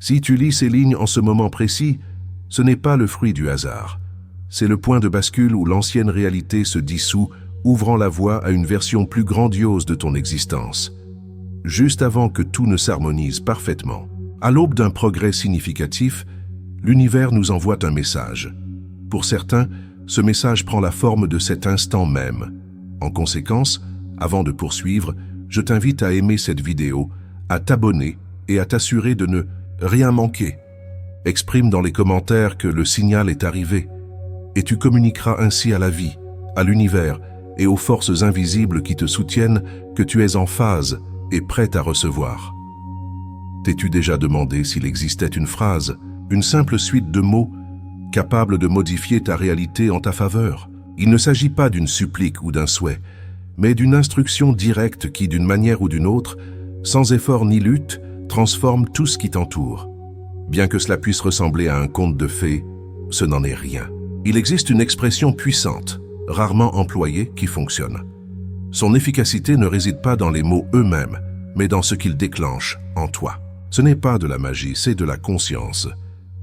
Si tu lis ces lignes en ce moment précis, ce n'est pas le fruit du hasard. C'est le point de bascule où l'ancienne réalité se dissout, ouvrant la voie à une version plus grandiose de ton existence. Juste avant que tout ne s'harmonise parfaitement, à l'aube d'un progrès significatif, l'univers nous envoie un message. Pour certains, ce message prend la forme de cet instant même. En conséquence, avant de poursuivre, je t'invite à aimer cette vidéo, à t'abonner et à t'assurer de ne rien manquer. Exprime dans les commentaires que le signal est arrivé, et tu communiqueras ainsi à la vie, à l'univers et aux forces invisibles qui te soutiennent que tu es en phase et prête à recevoir. T'es-tu déjà demandé s'il existait une phrase, une simple suite de mots, capable de modifier ta réalité en ta faveur? Il ne s'agit pas d'une supplique ou d'un souhait, mais d'une instruction directe qui, d'une manière ou d'une autre, sans effort ni lutte, transforme tout ce qui t'entoure. Bien que cela puisse ressembler à un conte de fées, ce n'en est rien. Il existe une expression puissante, rarement employée, qui fonctionne. Son efficacité ne réside pas dans les mots eux-mêmes, mais dans ce qu'ils déclenchent en toi. Ce n'est pas de la magie, c'est de la conscience.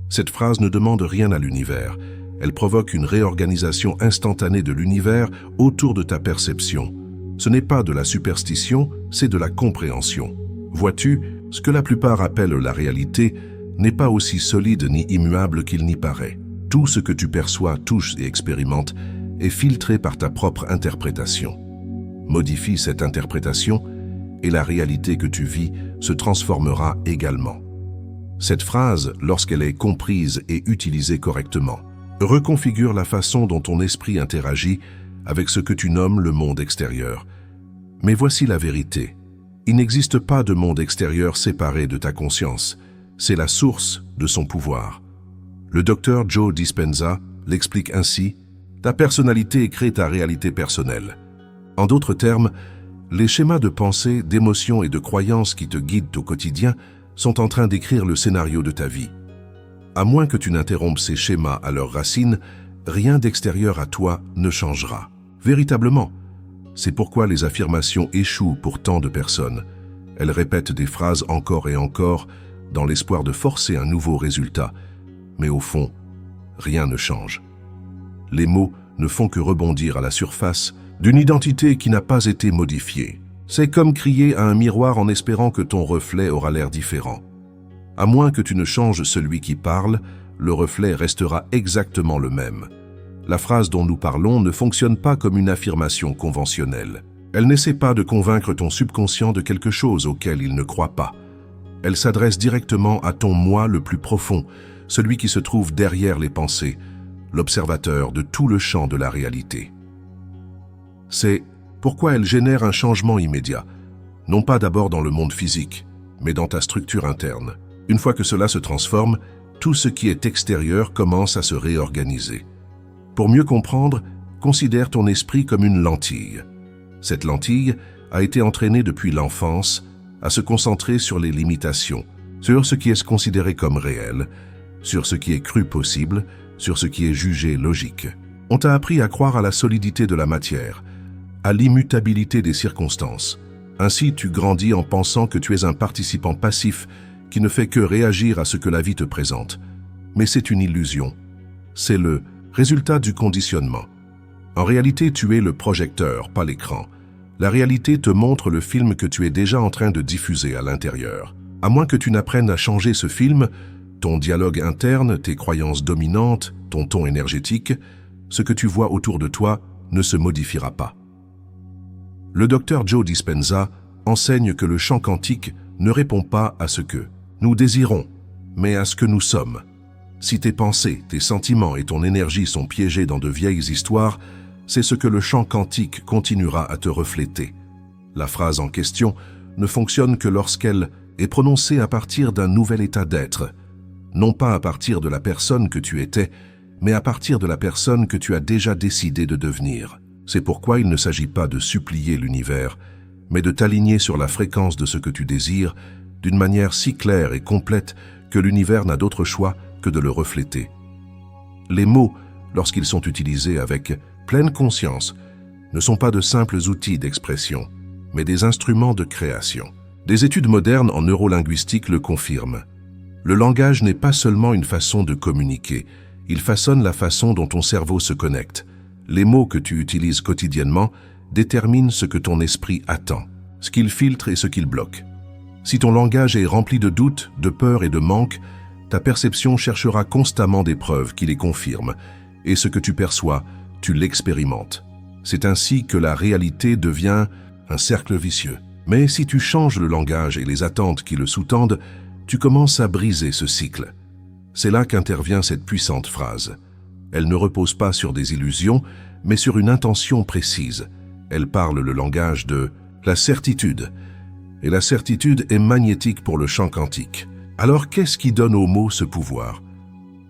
Cette phrase ne demande rien à l'univers. Elle provoque une réorganisation instantanée de l'univers autour de ta perception. Ce n'est pas de la superstition, c'est de la compréhension. Vois-tu, ce que la plupart appellent la réalité n'est pas aussi solide ni immuable qu'il n'y paraît. Tout ce que tu perçois, touches et expérimentes est filtré par ta propre interprétation. Modifie cette interprétation et la réalité que tu vis se transformera également. Cette phrase, lorsqu'elle est comprise et utilisée correctement, reconfigure la façon dont ton esprit interagit avec ce que tu nommes le monde extérieur. Mais voici la vérité. Il n'existe pas de monde extérieur séparé de ta conscience. C'est la source de son pouvoir. Le docteur Joe Dispenza l'explique ainsi: ta personnalité crée ta réalité personnelle. En d'autres termes, les schémas de pensée, d'émotions et de croyances qui te guident au quotidien sont en train d'écrire le scénario de ta vie. À moins que tu n'interrompes ces schémas à leurs racines, rien d'extérieur à toi ne changera. Véritablement. C'est pourquoi les affirmations échouent pour tant de personnes. Elles répètent des phrases encore et encore dans l'espoir de forcer un nouveau résultat. Mais au fond, rien ne change. Les mots ne font que rebondir à la surface d'une identité qui n'a pas été modifiée. C'est comme crier à un miroir en espérant que ton reflet aura l'air différent. À moins que tu ne changes celui qui parle, le reflet restera exactement le même. La phrase dont nous parlons ne fonctionne pas comme une affirmation conventionnelle. Elle n'essaie pas de convaincre ton subconscient de quelque chose auquel il ne croit pas. Elle s'adresse directement à ton moi le plus profond, celui qui se trouve derrière les pensées, l'observateur de tout le champ de la réalité. C'est pourquoi elle génère un changement immédiat, non pas d'abord dans le monde physique, mais dans ta structure interne. Une fois que cela se transforme, tout ce qui est extérieur commence à se réorganiser. Pour mieux comprendre, considère ton esprit comme une lentille. Cette lentille a été entraînée depuis l'enfance à se concentrer sur les limitations, sur ce qui est considéré comme réel, sur ce qui est cru possible, sur ce qui est jugé logique. On t'a appris à croire à la solidité de la matière, à l'immutabilité des circonstances. Ainsi, tu grandis en pensant que tu es un participant passif qui ne fait que réagir à ce que la vie te présente. Mais c'est une illusion. C'est le résultat du conditionnement. En réalité, tu es le projecteur, pas l'écran. La réalité te montre le film que tu es déjà en train de diffuser à l'intérieur. À moins que tu n'apprennes à changer ce film, ton dialogue interne, tes croyances dominantes, ton ton énergétique, ce que tu vois autour de toi ne se modifiera pas. Le docteur Joe Dispenza enseigne que le champ quantique ne répond pas à ce que nous désirons, mais à ce que nous sommes. Si tes pensées, tes sentiments et ton énergie sont piégés dans de vieilles histoires, c'est ce que le champ quantique continuera à te refléter. La phrase en question ne fonctionne que lorsqu'elle est prononcée à partir d'un nouvel état d'être, non pas à partir de la personne que tu étais, mais à partir de la personne que tu as déjà décidé de devenir. C'est pourquoi il ne s'agit pas de supplier l'univers, mais de t'aligner sur la fréquence de ce que tu désires d'une manière si claire et complète que l'univers n'a d'autre choix que de le refléter. Les mots, lorsqu'ils sont utilisés avec pleine conscience, ne sont pas de simples outils d'expression, mais des instruments de création. Des études modernes en neurolinguistique le confirment. Le langage n'est pas seulement une façon de communiquer, il façonne la façon dont ton cerveau se connecte. Les mots que tu utilises quotidiennement déterminent ce que ton esprit attend, ce qu'il filtre et ce qu'il bloque. Si ton langage est rempli de doutes, de peurs et de manques, ta perception cherchera constamment des preuves qui les confirment, et ce que tu perçois, tu l'expérimentes. C'est ainsi que la réalité devient un cercle vicieux. Mais si tu changes le langage et les attentes qui le sous-tendent, tu commences à briser ce cycle. C'est là qu'intervient cette puissante phrase. Elle ne repose pas sur des illusions, mais sur une intention précise. Elle parle le langage de la certitude. Et la certitude est magnétique pour le champ quantique. Alors qu'est-ce qui donne au mot ce pouvoir?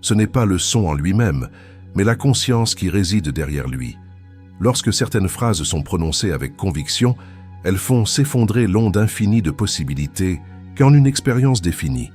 Ce n'est pas le son en lui-même, mais la conscience qui réside derrière lui. Lorsque certaines phrases sont prononcées avec conviction, elles font s'effondrer l'onde infinie de possibilités qu'en une expérience définie.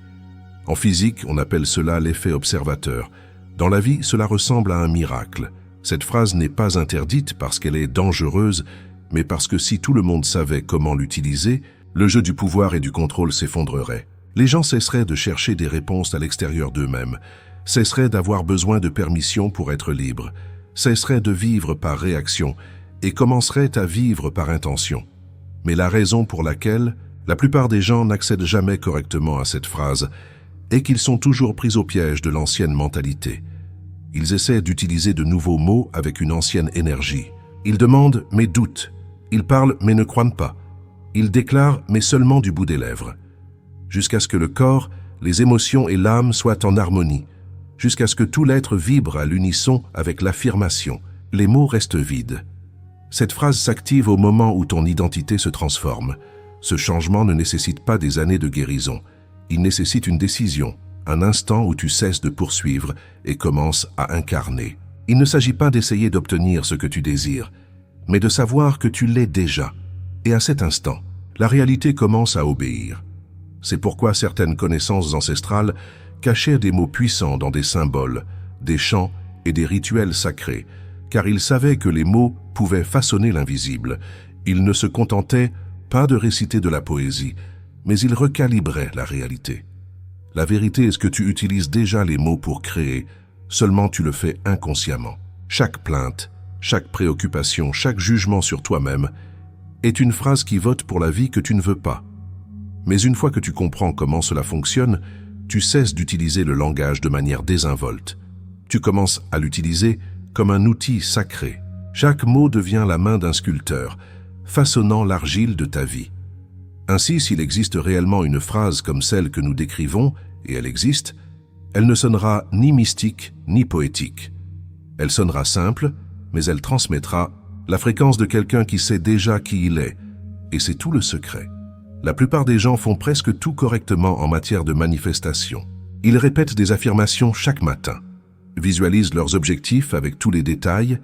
En physique, on appelle cela l'effet observateur. Dans la vie, cela ressemble à un miracle. Cette phrase n'est pas interdite parce qu'elle est dangereuse, mais parce que si tout le monde savait comment l'utiliser, le jeu du pouvoir et du contrôle s'effondrerait. Les gens cesseraient de chercher des réponses à l'extérieur d'eux-mêmes, cesseraient d'avoir besoin de permission pour être libres, cesseraient de vivre par réaction et commenceraient à vivre par intention. Mais la raison pour laquelle la plupart des gens n'accèdent jamais correctement à cette phrase est qu'ils sont toujours pris au piège de l'ancienne mentalité. Ils essaient d'utiliser de nouveaux mots avec une ancienne énergie. Ils demandent mais doutent. Ils parlent mais ne croient pas. Ils déclarent mais seulement du bout des lèvres. Jusqu'à ce que le corps, les émotions et l'âme soient en harmonie. Jusqu'à ce que tout l'être vibre à l'unisson avec l'affirmation. Les mots restent vides. Cette phrase s'active au moment où ton identité se transforme. Ce changement ne nécessite pas des années de guérison. Il nécessite une décision, un instant où tu cesses de poursuivre et commences à incarner. Il ne s'agit pas d'essayer d'obtenir ce que tu désires, mais de savoir que tu l'es déjà. Et à cet instant, la réalité commence à obéir. C'est pourquoi certaines connaissances ancestrales cachaient des mots puissants dans des symboles, des chants et des rituels sacrés, car ils savaient que les mots pouvaient façonner l'invisible. Ils ne se contentaient pas de réciter de la poésie, mais ils recalibraient la réalité. La vérité est ce que tu utilises déjà les mots pour créer, seulement tu le fais inconsciemment. Chaque plainte, chaque préoccupation, chaque jugement sur toi-même est une phrase qui vote pour la vie que tu ne veux pas. Mais une fois que tu comprends comment cela fonctionne, tu cesses d'utiliser le langage de manière désinvolte. Tu commences à l'utiliser comme un outil sacré. Chaque mot devient la main d'un sculpteur, façonnant l'argile de ta vie. Ainsi, s'il existe réellement une phrase comme celle que nous décrivons, et elle existe, elle ne sonnera ni mystique ni poétique. Elle sonnera simple, mais elle transmettra la fréquence de quelqu'un qui sait déjà qui il est, et c'est tout le secret. La plupart des gens font presque tout correctement en matière de manifestation. Ils répètent des affirmations chaque matin, visualisent leurs objectifs avec tous les détails,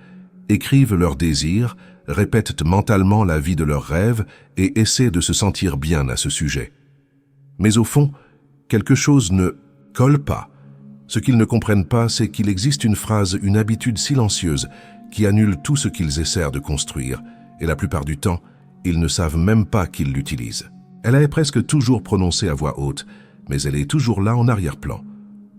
écrivent leurs désirs, répètent mentalement la vie de leurs rêves et essaient de se sentir bien à ce sujet. Mais au fond, quelque chose ne colle pas. Ce qu'ils ne comprennent pas, c'est qu'il existe une phrase, une habitude silencieuse qui annule tout ce qu'ils essaient de construire, et la plupart du temps, ils ne savent même pas qu'ils l'utilisent. Elle est presque toujours prononcée à voix haute, mais elle est toujours là en arrière-plan.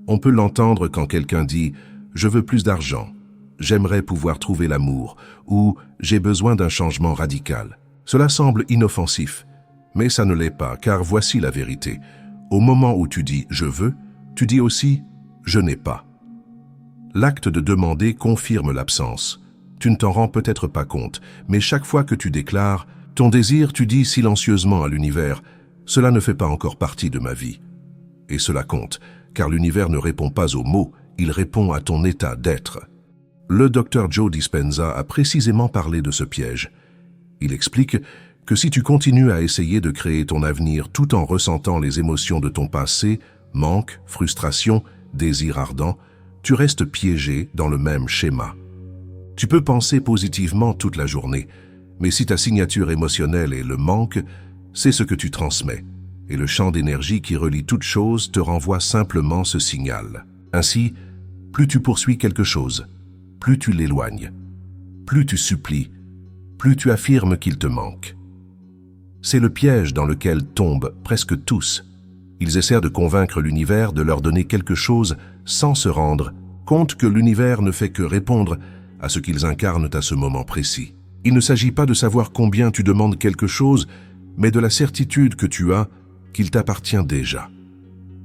On peut l'entendre quand quelqu'un dit « Je veux plus d'argent », « J'aimerais pouvoir trouver l'amour » ou « J'ai besoin d'un changement radical ». Cela semble inoffensif, mais ça ne l'est pas, car voici la vérité. Au moment où tu dis « je veux », tu dis aussi « je n'ai pas ». L'acte de demander confirme l'absence. Tu ne t'en rends peut-être pas compte, mais chaque fois que tu déclares ton désir, tu dis silencieusement à l'univers « cela ne fait pas encore partie de ma vie ». Et cela compte, car l'univers ne répond pas aux mots, il répond à ton état d'être. Le Dr Joe Dispenza a précisément parlé de ce piège. Il explique que si tu continues à essayer de créer ton avenir tout en ressentant les émotions de ton passé, manque, frustration, désir ardent, tu restes piégé dans le même schéma. Tu peux penser positivement toute la journée, mais si ta signature émotionnelle est le manque, c'est ce que tu transmets, et le champ d'énergie qui relie toute chose te renvoie simplement ce signal. Ainsi, plus tu poursuis quelque chose, plus tu l'éloignes, plus tu supplies, plus tu affirmes qu'il te manque. C'est le piège dans lequel tombent presque tous. Ils essaient de convaincre l'univers de leur donner quelque chose sans se rendre compte que l'univers ne fait que répondre à ce qu'ils incarnent à ce moment précis. Il ne s'agit pas de savoir combien tu demandes quelque chose, mais de la certitude que tu as qu'il t'appartient déjà.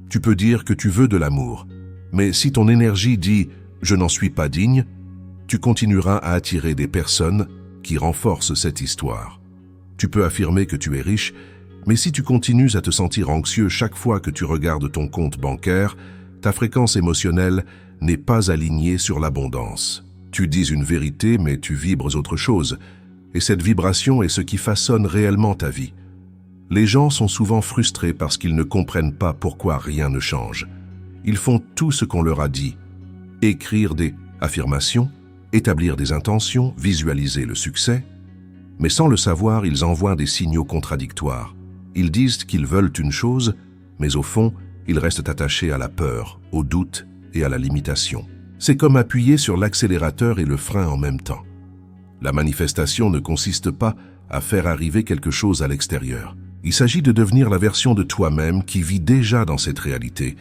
Tu peux dire que tu veux de l'amour, mais si ton énergie dit « je n'en suis pas digne », tu continueras à attirer des personnes qui renforcent cette histoire. Tu peux affirmer que tu es riche, mais si tu continues à te sentir anxieux chaque fois que tu regardes ton compte bancaire, ta fréquence émotionnelle n'est pas alignée sur l'abondance. Tu dis une vérité, mais tu vibres autre chose, et cette vibration est ce qui façonne réellement ta vie. Les gens sont souvent frustrés parce qu'ils ne comprennent pas pourquoi rien ne change. Ils font tout ce qu'on leur a dit. Écrire des affirmations, établir des intentions, visualiser le succès. Mais sans le savoir, ils envoient des signaux contradictoires. Ils disent qu'ils veulent une chose, mais au fond, ils restent attachés à la peur, au doute et à la limitation. C'est comme appuyer sur l'accélérateur et le frein en même temps. La manifestation ne consiste pas à faire arriver quelque chose à l'extérieur. Il s'agit de devenir la version de toi-même qui vit déjà dans cette réalité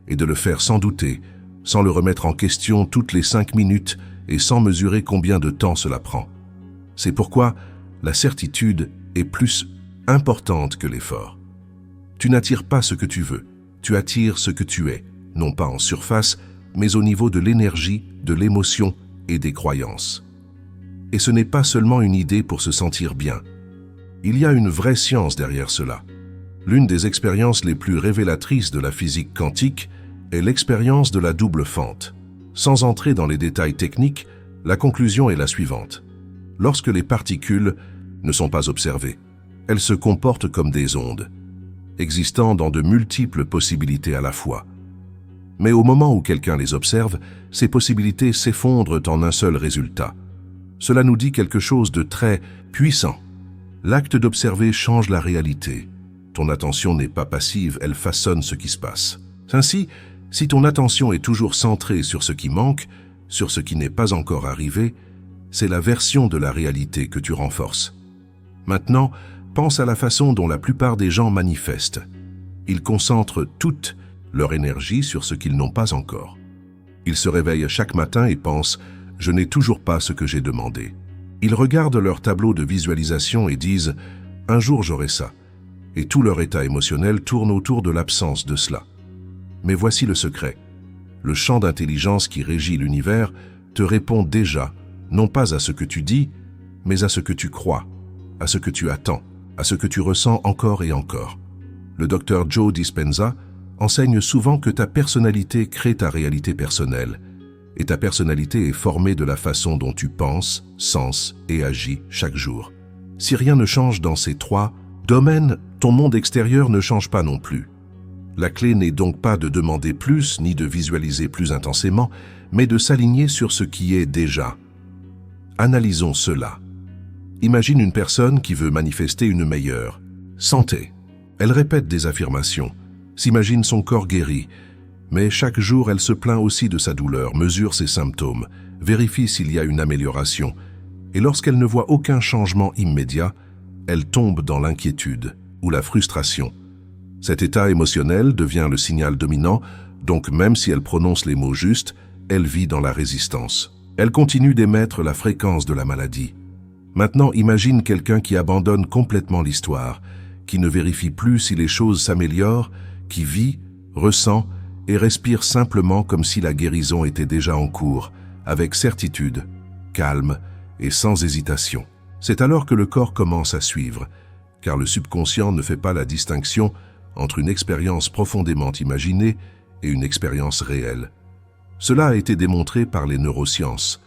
et de le faire sans douter, sans le remettre en question toutes les 5 minutes et sans mesurer combien de temps cela prend. C'est pourquoi la certitude est plus importante que l'effort. Tu n'attires pas ce que tu veux, tu attires ce que tu es, non pas en surface, mais au niveau de l'énergie, de l'émotion et des croyances. Et ce n'est pas seulement une idée pour se sentir bien. Il y a une vraie science derrière cela. L'une des expériences les plus révélatrices de la physique quantique est l'expérience de la double fente. Sans entrer dans les détails techniques, la conclusion est la suivante. Lorsque les particules ne sont pas observées, elles se comportent comme des ondes, existant dans de multiples possibilités à la fois. Mais au moment où quelqu'un les observe, ces possibilités s'effondrent en un seul résultat. Cela nous dit quelque chose de très puissant. L'acte d'observer change la réalité. Ton attention n'est pas passive, elle façonne ce qui se passe. Ainsi, si ton attention est toujours centrée sur ce qui manque, sur ce qui n'est pas encore arrivé, c'est la version de la réalité que tu renforces. Maintenant, pense à la façon dont la plupart des gens manifestent. Ils concentrent toute leur énergie sur ce qu'ils n'ont pas encore. Ils se réveillent chaque matin et pensent « je n'ai toujours pas ce que j'ai demandé ». Ils regardent leur tableau de visualisation et disent « un jour j'aurai ça ». Et tout leur état émotionnel tourne autour de l'absence de cela. Mais voici le secret. Le champ d'intelligence qui régit l'univers te répond déjà, non pas à ce que tu dis, mais à ce que tu crois, à ce que tu attends, à ce que tu ressens encore et encore. Le docteur Joe Dispenza enseigne souvent que ta personnalité crée ta réalité personnelle, et ta personnalité est formée de la façon dont tu penses, sens et agis chaque jour. Si rien ne change dans ces 3 domaines, ton monde extérieur ne change pas non plus. La clé n'est donc pas de demander plus ni de visualiser plus intensément, mais de s'aligner sur ce qui est déjà. Analysons cela. Imagine une personne qui veut manifester une meilleure santé. Elle répète des affirmations, s'imagine son corps guéri, mais chaque jour elle se plaint aussi de sa douleur, mesure ses symptômes, vérifie s'il y a une amélioration, et lorsqu'elle ne voit aucun changement immédiat, elle tombe dans l'inquiétude ou la frustration. Cet état émotionnel devient le signal dominant, donc même si elle prononce les mots justes, elle vit dans la résistance. Elle continue d'émettre la fréquence de la maladie. Maintenant, imagine quelqu'un qui abandonne complètement l'histoire, qui ne vérifie plus si les choses s'améliorent, qui vit, ressent et respire simplement comme si la guérison était déjà en cours, avec certitude, calme et sans hésitation. C'est alors que le corps commence à suivre, car le subconscient ne fait pas la distinction entre une expérience profondément imaginée et une expérience réelle. Cela a été démontré par les neurosciences.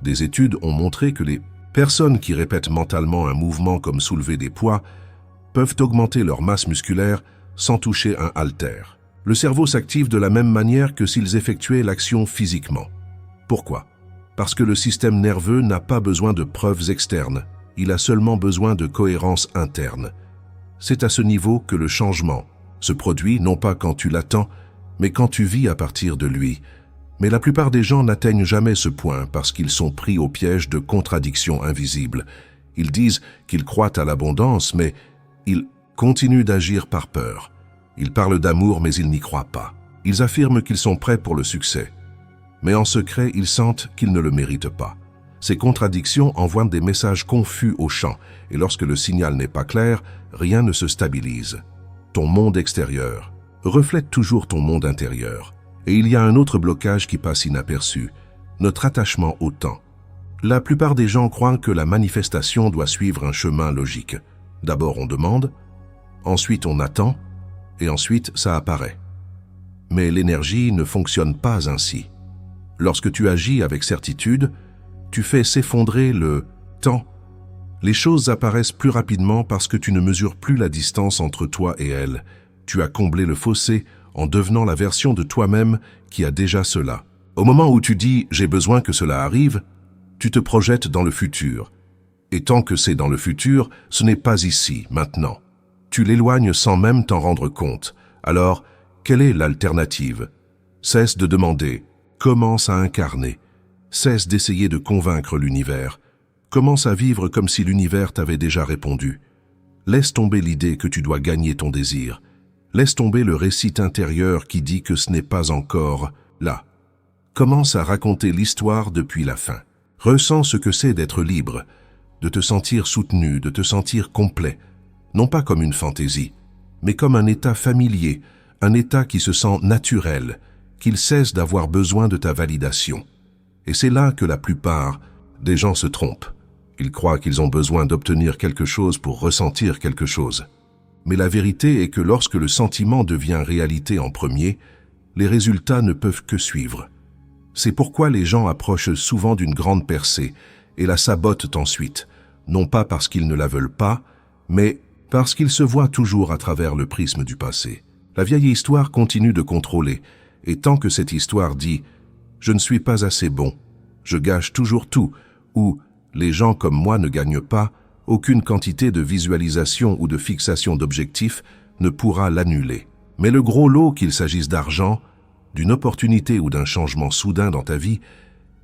Des études ont montré que les personnes qui répètent mentalement un mouvement comme soulever des poids peuvent augmenter leur masse musculaire sans toucher un haltère. Le cerveau s'active de la même manière que s'ils effectuaient l'action physiquement. Pourquoi? Parce que le système nerveux n'a pas besoin de preuves externes, il a seulement besoin de cohérence interne. C'est à ce niveau que le changement se produit, non pas quand tu l'attends, mais quand tu vis à partir de lui. Mais la plupart des gens n'atteignent jamais ce point parce qu'ils sont pris au piège de contradictions invisibles. Ils disent qu'ils croient à l'abondance, mais ils continuent d'agir par peur. Ils parlent d'amour mais ils n'y croient pas. Ils affirment qu'ils sont prêts pour le succès. Mais en secret, ils sentent qu'ils ne le méritent pas. Ces contradictions envoient des messages confus au champ, et lorsque le signal n'est pas clair, rien ne se stabilise. Ton monde extérieur reflète toujours ton monde intérieur. Et il y a un autre blocage qui passe inaperçu, notre attachement au temps. La plupart des gens croient que la manifestation doit suivre un chemin logique. D'abord on demande, ensuite on attend, et ensuite ça apparaît. Mais l'énergie ne fonctionne pas ainsi. Lorsque tu agis avec certitude, tu fais s'effondrer le temps. Les choses apparaissent plus rapidement parce que tu ne mesures plus la distance entre toi et elles. Tu as comblé le fossé en devenant la version de toi-même qui a déjà cela. Au moment où tu dis « j'ai besoin que cela arrive », tu te projettes dans le futur. Et tant que c'est dans le futur, ce n'est pas ici, maintenant. Tu l'éloignes sans même t'en rendre compte. Alors, quelle est l'alternative? Cesse de demander, commence à incarner. Cesse d'essayer de convaincre l'univers. Commence à vivre comme si l'univers t'avait déjà répondu. Laisse tomber l'idée que tu dois gagner ton désir. Laisse tomber le récit intérieur qui dit que ce n'est pas encore là. Commence à raconter l'histoire depuis la fin. Ressens ce que c'est d'être libre, de te sentir soutenu, de te sentir complet, non pas comme une fantaisie, mais comme un état familier, un état qui se sent naturel, qu'il cesse d'avoir besoin de ta validation. Et c'est là que la plupart des gens se trompent. Ils croient qu'ils ont besoin d'obtenir quelque chose pour ressentir quelque chose. Mais la vérité est que lorsque le sentiment devient réalité en premier, les résultats ne peuvent que suivre. C'est pourquoi les gens approchent souvent d'une grande percée et la sabotent ensuite, non pas parce qu'ils ne la veulent pas, mais parce qu'ils se voient toujours à travers le prisme du passé. La vieille histoire continue de contrôler, et tant que cette histoire dit « je ne suis pas assez bon, je gâche toujours tout » ou « les gens comme moi ne gagnent pas », aucune quantité de visualisation ou de fixation d'objectifs ne pourra l'annuler. Mais le gros lot, qu'il s'agisse d'argent, d'une opportunité ou d'un changement soudain dans ta vie,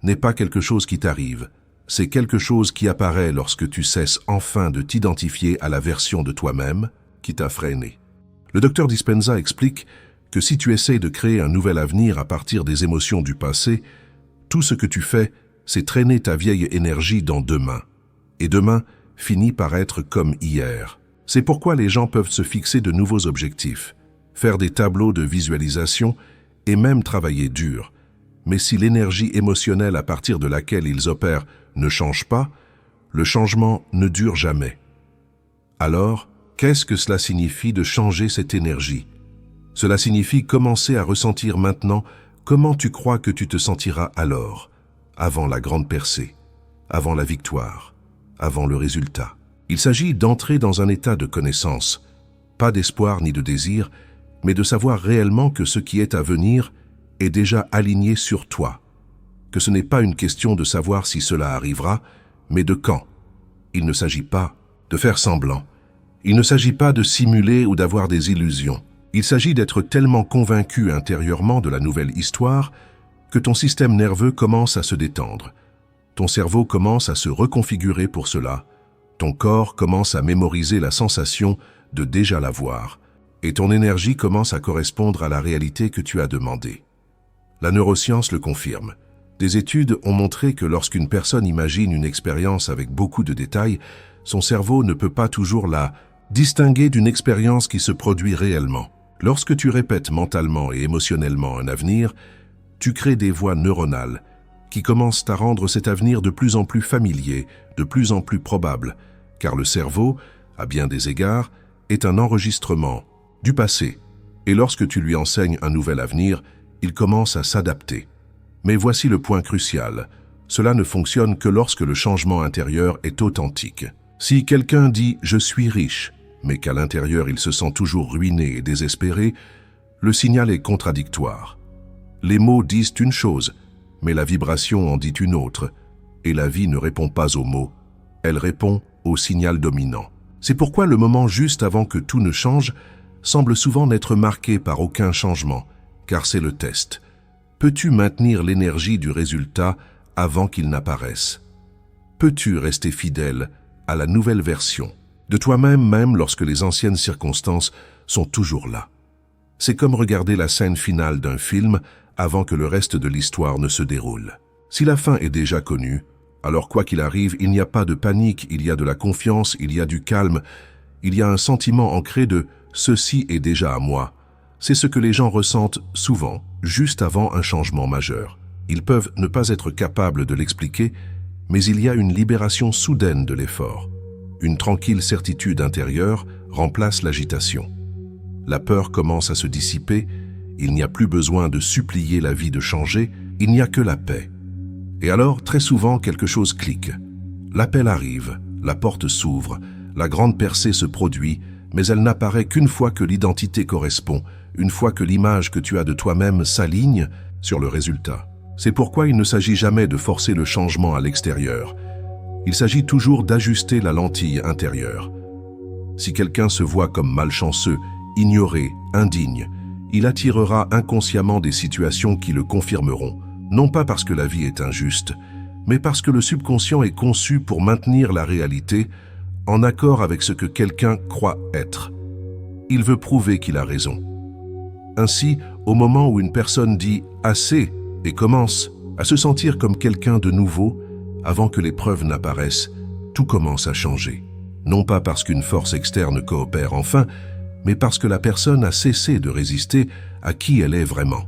n'est pas quelque chose qui t'arrive. C'est quelque chose qui apparaît lorsque tu cesses enfin de t'identifier à la version de toi-même qui t'a freiné. Le docteur Dispenza explique que si tu essayes de créer un nouvel avenir à partir des émotions du passé, tout ce que tu fais, c'est traîner ta vieille énergie dans demain. Et demain finit par être comme hier. C'est pourquoi les gens peuvent se fixer de nouveaux objectifs, faire des tableaux de visualisation et même travailler dur. Mais si l'énergie émotionnelle à partir de laquelle ils opèrent ne change pas, le changement ne dure jamais. Alors, qu'est-ce que cela signifie de changer cette énergie? Cela signifie commencer à ressentir maintenant comment tu crois que tu te sentiras alors, avant la grande percée, avant la victoire, avant le résultat. Il s'agit d'entrer dans un état de connaissance, pas d'espoir ni de désir, mais de savoir réellement que ce qui est à venir est déjà aligné sur toi, que ce n'est pas une question de savoir si cela arrivera, mais de quand. Il ne s'agit pas de faire semblant, il ne s'agit pas de simuler ou d'avoir des illusions. Il s'agit d'être tellement convaincu intérieurement de la nouvelle histoire que ton système nerveux commence à se détendre. Ton cerveau commence à se reconfigurer pour cela. Ton corps commence à mémoriser la sensation de déjà l'avoir. Et ton énergie commence à correspondre à la réalité que tu as demandée. La neuroscience le confirme. Des études ont montré que lorsqu'une personne imagine une expérience avec beaucoup de détails, son cerveau ne peut pas toujours la distinguer d'une expérience qui se produit réellement. Lorsque tu répètes mentalement et émotionnellement un avenir, tu crées des voies neuronales qui commencent à rendre cet avenir de plus en plus familier, de plus en plus probable, car le cerveau, à bien des égards, est un enregistrement du passé, et lorsque tu lui enseignes un nouvel avenir, il commence à s'adapter. Mais voici le point crucial, cela ne fonctionne que lorsque le changement intérieur est authentique. Si quelqu'un dit « je suis riche », mais qu'à l'intérieur il se sent toujours ruiné et désespéré, le signal est contradictoire. Les mots disent une chose, mais la vibration en dit une autre, et la vie ne répond pas aux mots, elle répond au signal dominant. C'est pourquoi le moment juste avant que tout ne change semble souvent n'être marqué par aucun changement, car c'est le test. Peux-tu maintenir l'énergie du résultat avant qu'il n'apparaisse? Peux-tu rester fidèle à la nouvelle version de toi-même, même lorsque les anciennes circonstances sont toujours là? C'est comme regarder la scène finale d'un film avant que le reste de l'histoire ne se déroule. Si la fin est déjà connue, alors quoi qu'il arrive, il n'y a pas de panique, il y a de la confiance, il y a du calme, il y a un sentiment ancré de « ceci est déjà à moi ». C'est ce que les gens ressentent souvent, juste avant un changement majeur. Ils peuvent ne pas être capables de l'expliquer, mais il y a une libération soudaine de l'effort. Une tranquille certitude intérieure remplace l'agitation. La peur commence à se dissiper, il n'y a plus besoin de supplier la vie de changer, il n'y a que la paix. Et alors, très souvent, quelque chose clique. L'appel arrive, la porte s'ouvre, la grande percée se produit, mais elle n'apparaît qu'une fois que l'identité correspond, une fois que l'image que tu as de toi-même s'aligne sur le résultat. C'est pourquoi il ne s'agit jamais de forcer le changement à l'extérieur. Il s'agit toujours d'ajuster la lentille intérieure. Si quelqu'un se voit comme malchanceux, ignoré, indigne, il attirera inconsciemment des situations qui le confirmeront, non pas parce que la vie est injuste, mais parce que le subconscient est conçu pour maintenir la réalité en accord avec ce que quelqu'un croit être. Il veut prouver qu'il a raison. Ainsi, au moment où une personne dit « assez » et commence à se sentir comme quelqu'un de nouveau, avant que les preuves n'apparaissent, tout commence à changer. Non pas parce qu'une force externe coopère enfin, mais parce que la personne a cessé de résister à qui elle est vraiment.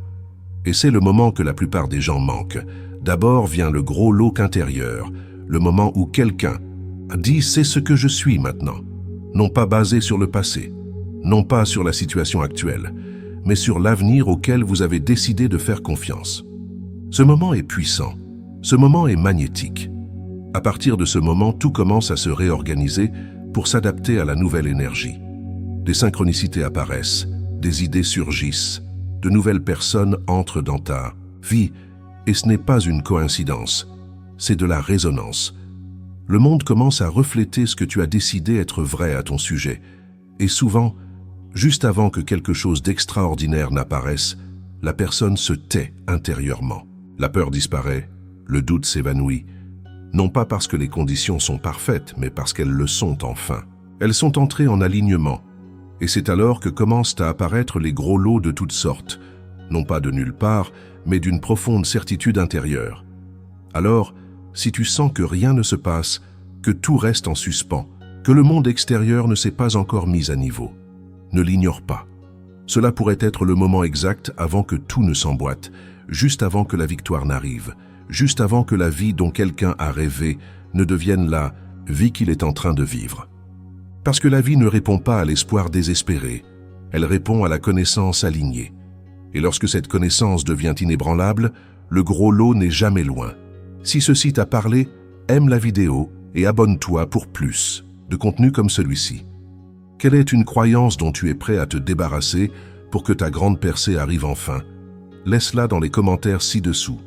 Et c'est le moment que la plupart des gens manquent. D'abord vient le gros lot intérieur, le moment où quelqu'un dit « c'est ce que je suis maintenant », non pas basé sur le passé, non pas sur la situation actuelle, mais sur l'avenir auquel vous avez décidé de faire confiance. Ce moment est puissant, ce moment est magnétique. À partir de ce moment, tout commence à se réorganiser pour s'adapter à la nouvelle énergie. Des synchronicités apparaissent, des idées surgissent, de nouvelles personnes entrent dans ta vie, et ce n'est pas une coïncidence, c'est de la résonance. Le monde commence à refléter ce que tu as décidé être vrai à ton sujet, et souvent, juste avant que quelque chose d'extraordinaire n'apparaisse, la personne se tait intérieurement. La peur disparaît, le doute s'évanouit, non pas parce que les conditions sont parfaites, mais parce qu'elles le sont enfin. Elles sont entrées en alignement, et c'est alors que commencent à apparaître les gros lots de toutes sortes, non pas de nulle part, mais d'une profonde certitude intérieure. Alors, si tu sens que rien ne se passe, que tout reste en suspens, que le monde extérieur ne s'est pas encore mis à niveau, ne l'ignore pas. Cela pourrait être le moment exact avant que tout ne s'emboîte, juste avant que la victoire n'arrive, juste avant que la vie dont quelqu'un a rêvé ne devienne la vie qu'il est en train de vivre. Parce que la vie ne répond pas à l'espoir désespéré, elle répond à la connaissance alignée. Et lorsque cette connaissance devient inébranlable, le gros lot n'est jamais loin. Si ceci t'a parlé, aime la vidéo et abonne-toi pour plus de contenu comme celui-ci. Quelle est une croyance dont tu es prêt à te débarrasser pour que ta grande percée arrive enfin? Laisse-la dans les commentaires ci-dessous.